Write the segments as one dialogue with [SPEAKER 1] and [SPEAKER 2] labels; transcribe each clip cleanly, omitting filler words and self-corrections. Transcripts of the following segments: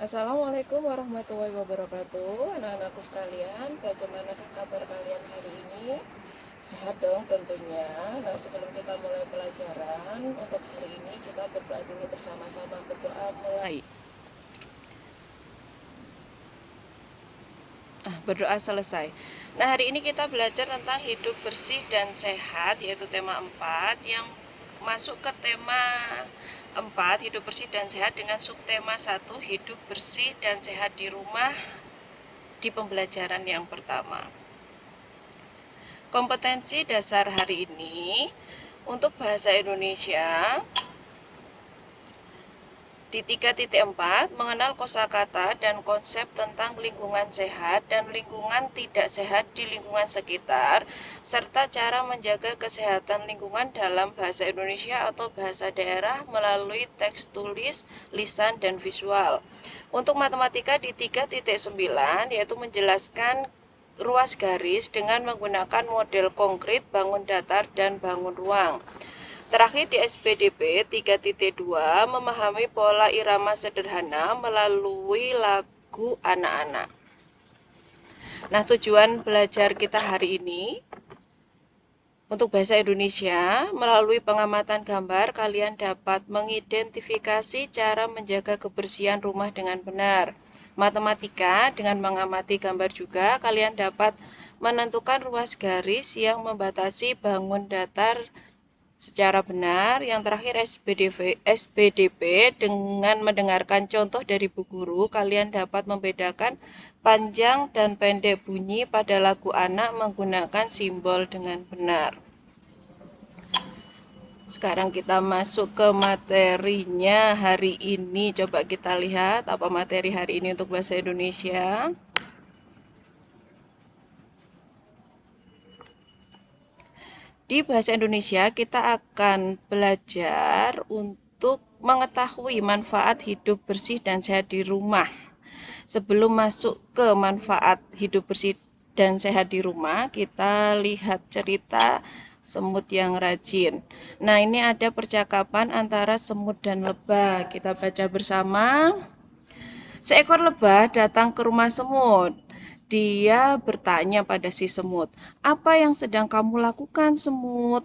[SPEAKER 1] Assalamualaikum warahmatullahi wabarakatuh. Anak-anakku sekalian, bagaimanakah kabar kalian hari ini? Sehat dong tentunya. Nah, sebelum kita mulai pelajaran, untuk hari ini kita berdoa dulu bersama-sama. Berdoa mulai. Berdoa selesai. Nah, hari ini kita belajar tentang hidup bersih dan sehat, yaitu tema 4 yang masuk ke tema 4, hidup bersih dan sehat, dengan subtema 1, hidup bersih dan sehat di rumah, di pembelajaran yang pertama. Kompetensi dasar hari ini untuk bahasa Indonesia di 3.4, mengenal kosakata dan konsep tentang lingkungan sehat dan lingkungan tidak sehat di lingkungan sekitar, serta cara menjaga kesehatan lingkungan dalam bahasa Indonesia atau bahasa daerah melalui teks tulis, lisan, dan visual. Untuk matematika di 3.9, yaitu menjelaskan ruas garis dengan menggunakan model konkret, bangun datar, dan bangun ruang. Terakhir di SPDP 3.2, memahami pola irama sederhana melalui lagu anak-anak. Nah, tujuan belajar kita hari ini untuk bahasa Indonesia, melalui pengamatan gambar, kalian dapat mengidentifikasi cara menjaga kebersihan rumah dengan benar. Matematika, dengan mengamati gambar juga, kalian dapat menentukan ruas garis yang membatasi bangun datar secara benar. Yang terakhir SPDP, dengan mendengarkan contoh dari bu guru, kalian dapat membedakan panjang dan pendek bunyi pada lagu anak menggunakan simbol dengan benar. Sekarang kita masuk ke materinya hari ini. Coba kita lihat apa materi hari ini untuk bahasa Indonesia. Di bahasa Indonesia kita akan belajar untuk mengetahui manfaat hidup bersih dan sehat di rumah. Sebelum masuk ke manfaat hidup bersih dan sehat di rumah, kita lihat cerita semut yang rajin. Nah, ini ada percakapan antara semut dan lebah. Kita baca bersama. Seekor lebah datang ke rumah semut. Dia bertanya pada si semut, "Apa yang sedang kamu lakukan, semut?"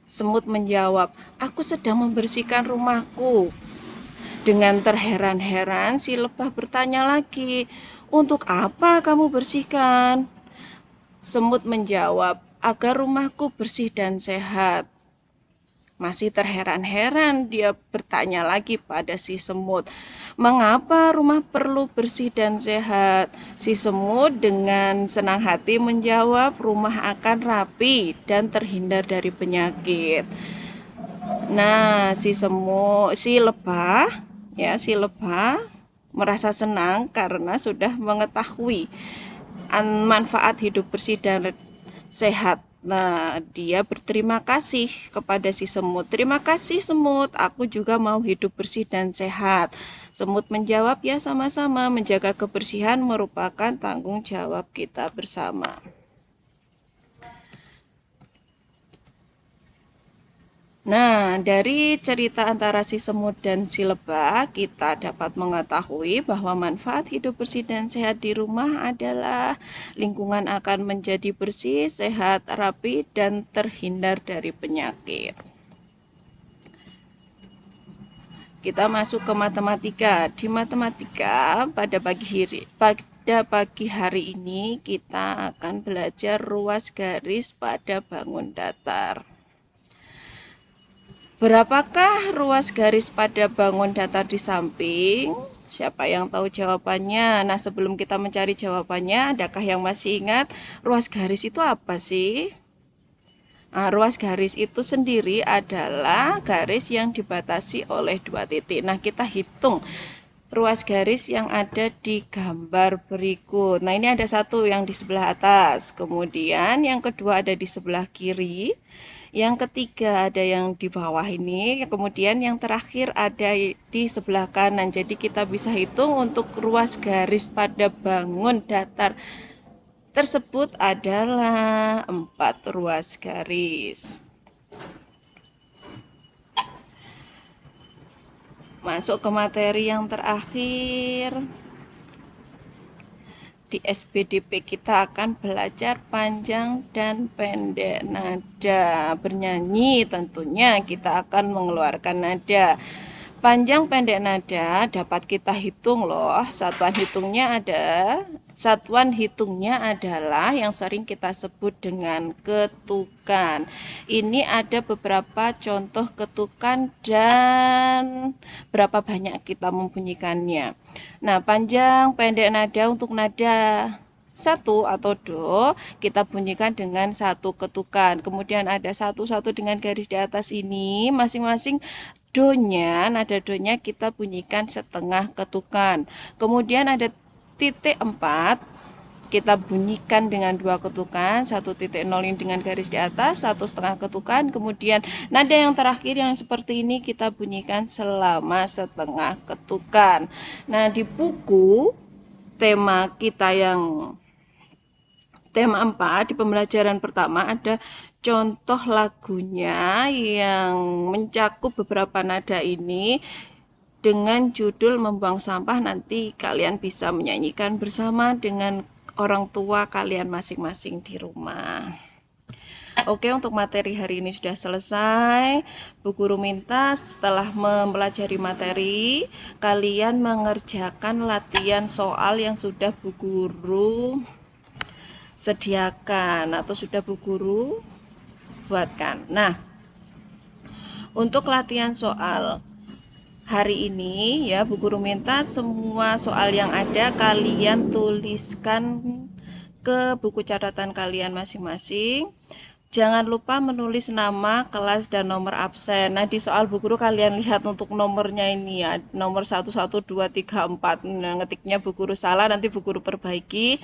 [SPEAKER 1] Semut menjawab, "Aku sedang membersihkan rumahku." Dengan terheran-heran, si lebah bertanya lagi, "Untuk apa kamu bersihkan?" Semut menjawab, "Agar rumahku bersih dan sehat." Masih terheran-heran, dia bertanya lagi pada si semut, "Mengapa rumah perlu bersih dan sehat?" Si semut dengan senang hati menjawab, "Rumah akan rapi dan terhindar dari penyakit." Nah, si lebah merasa senang karena sudah mengetahui manfaat hidup bersih dan sehat. Nah, dia berterima kasih kepada si semut. "Terima kasih, semut. Aku juga mau hidup bersih dan sehat." Semut menjawab, "Ya, sama-sama. Menjaga kebersihan merupakan tanggung jawab kita bersama." Nah, dari cerita antara si semut dan si lebah, kita dapat mengetahui bahwa manfaat hidup bersih dan sehat di rumah adalah lingkungan akan menjadi bersih, sehat, rapi, dan terhindar dari penyakit. Kita masuk ke matematika. Di matematika, pada pagi hari ini kita akan belajar ruas garis pada bangun datar. Berapakah ruas garis pada bangun datar di samping? Siapa yang tahu jawabannya? Nah, sebelum kita mencari jawabannya, adakah yang masih ingat ruas garis itu apa sih? Nah, ruas garis itu sendiri adalah garis yang dibatasi oleh 2 titik. Nah, kita hitung ruas garis yang ada di gambar berikut. Nah, ini ada satu yang di sebelah atas, kemudian yang kedua ada di sebelah kiri, yang ketiga ada yang di bawah ini, kemudian yang terakhir ada di sebelah kanan. Jadi kita bisa hitung untuk ruas garis pada bangun datar tersebut adalah 4 ruas garis. Masuk ke materi yang terakhir. Di SBDP kita akan belajar panjang dan pendek nada. Bernyanyi tentunya kita akan mengeluarkan nada. Panjang pendek nada dapat kita hitung loh. Satuan hitungnya adalah yang sering kita sebut dengan ketukan. Ini ada beberapa contoh ketukan dan berapa banyak kita membunyikannya. Nah, panjang pendek nada untuk nada 1 atau do kita bunyikan dengan 1 ketukan. Kemudian ada 1 dengan garis di atas ini, masing-masing nada do-nya kita bunyikan setengah ketukan. Kemudian ada titik 4 kita bunyikan dengan 2 ketukan, 1.0 ini dengan garis di atas, 1,5 ketukan. Kemudian nada yang terakhir yang seperti ini kita bunyikan selama setengah ketukan. Nah, di buku tema kita yang tema 4 di pembelajaran pertama ada contoh lagunya yang mencakup beberapa nada ini dengan judul Membuang Sampah. Nanti kalian bisa menyanyikan bersama dengan orang tua kalian masing-masing di rumah. Oke, untuk materi hari ini sudah selesai. Bu Guru minta setelah mempelajari materi, kalian mengerjakan latihan soal yang sudah Bu Guru sediakan atau sudah Bu Guru buatkan. Nah, untuk latihan soal hari ini ya, Bu Guru minta semua soal yang ada kalian tuliskan ke buku catatan kalian masing-masing. Jangan lupa menulis nama, kelas, dan nomor absen. Nah, di soal Bu Guru kalian lihat untuk nomornya ini ya, nomor 1, 1, 2, 3, 4. Nah, ngetiknya Bu Guru salah, nanti Bu Guru perbaiki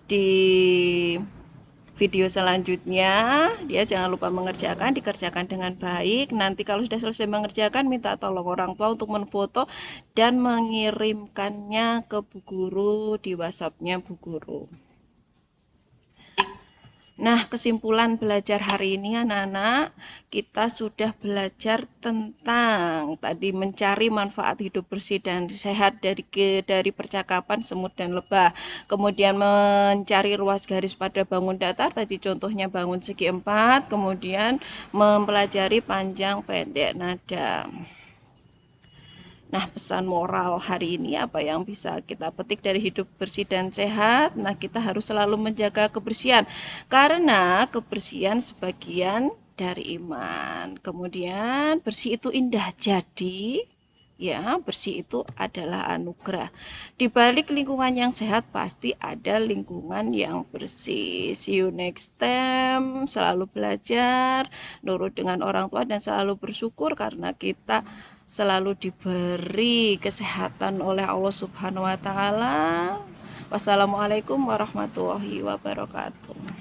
[SPEAKER 1] di video selanjutnya. Dia jangan lupa dikerjakan dengan baik. Nanti kalau sudah selesai mengerjakan, minta tolong orang tua untuk menfoto dan mengirimkannya ke Bu Guru di WhatsApp-nya Bu Guru. Nah, kesimpulan belajar hari ini anak-anak, kita sudah belajar tentang tadi mencari manfaat hidup bersih dan sehat dari percakapan semut dan lebah. Kemudian mencari ruas garis pada bangun datar, tadi contohnya bangun segi 4, kemudian mempelajari panjang pendek nada. Nah, pesan moral hari ini apa yang bisa kita petik dari hidup bersih dan sehat? Nah, kita harus selalu menjaga kebersihan karena kebersihan sebagian dari iman. Kemudian bersih itu indah, jadi ya, bersih itu adalah anugerah. Di balik lingkungan yang sehat pasti ada lingkungan yang bersih. See you next time. Selalu belajar, nurut dengan orang tua dan selalu bersyukur karena kita selalu diberi kesehatan oleh Allah Subhanahu wa taala. Wassalamualaikum warahmatullahi wabarakatuh.